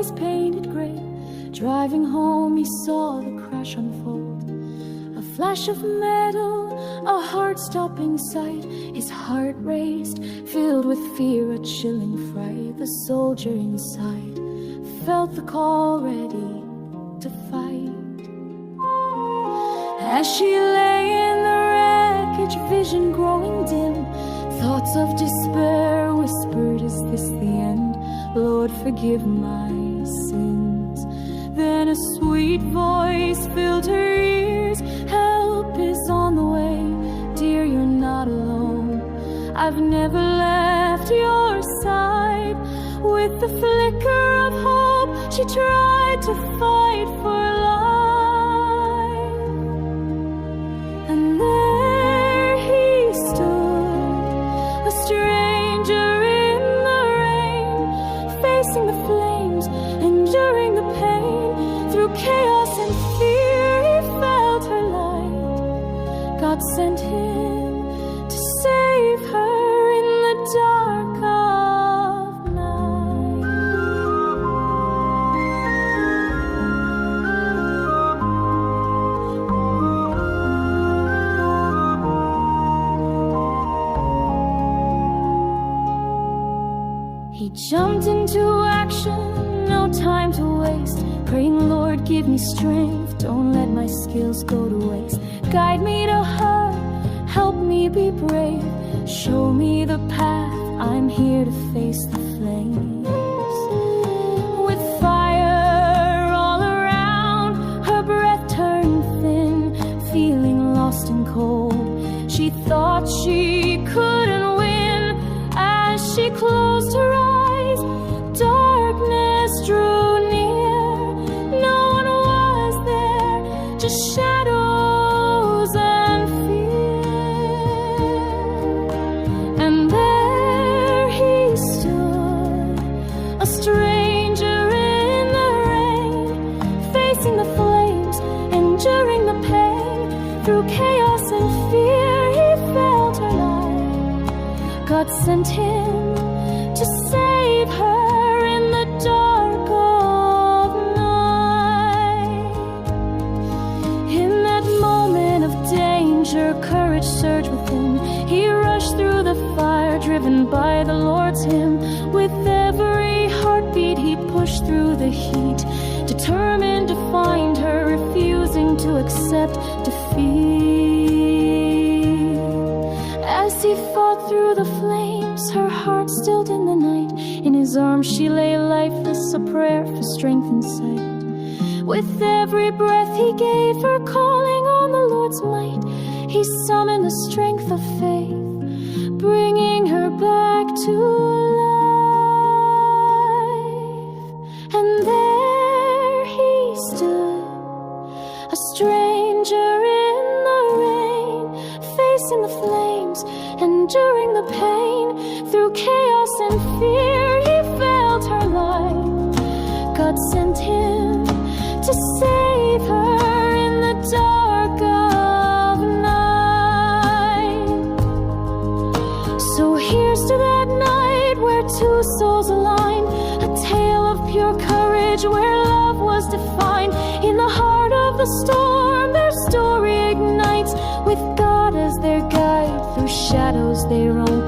eyes painted gray. Driving home, he saw the crash unfold. A flash of metal, a heart-stopping sight. His heart raced, filled with fear, a chilling fright. The soldier inside felt the call, ready to fight. As she lay in the wreckage, vision growing dim, thoughts of despair whispered, is this the end? Lord, forgive my sins. Then a sweet voice filled her ears, help is on the way, dear, you're not alone. I've never left your side. With the flicker of hope, she tried to fight for life. And there he stood, a stranger in the rain, facing the flames, enduring the pain. Through chaos and fear, he felt her light. God sent him to save her in the dark of night. He jumped into action, no time to waste, praying, Lord, give me strength, don't let my skills go to waste. Guide me to her, help me be brave, show me the path, I'm here to face the flames. With fire all around, her breath turned thin, feeling lost and cold. She thought she couldn't win. As she closed her eyes, darkness drew near. No one was there, just shadows and fear. And there he stood, a stranger in the rain, facing the flames, enduring the pain. Through chaos and fear, he felt her light. God sent him to save her in the dark of night. In that moment of danger, courage surged within. He rushed through the fire, driven by the Lord's hymn. With every heartbeat, he pushed through the heat, determined to find her, refusing to accept defeat. As he fought through the flames, her heart stilled in the night. In his arms she lay lifeless, a prayer for strength and sight. With every breath he gave her, calling on the Lord's might, he summoned the strength of faith, bringing her back to life. And there he stood, a stranger in the rain, facing the flames, enduring the pain. Through chaos and fear, he felt her light. God sent him to save her in the dark of night. So here's to that night where two souls aligned, a tale of pure courage where love was defined. In the heart of the storm, their story ignites, with God as their guide, through shadows they roam.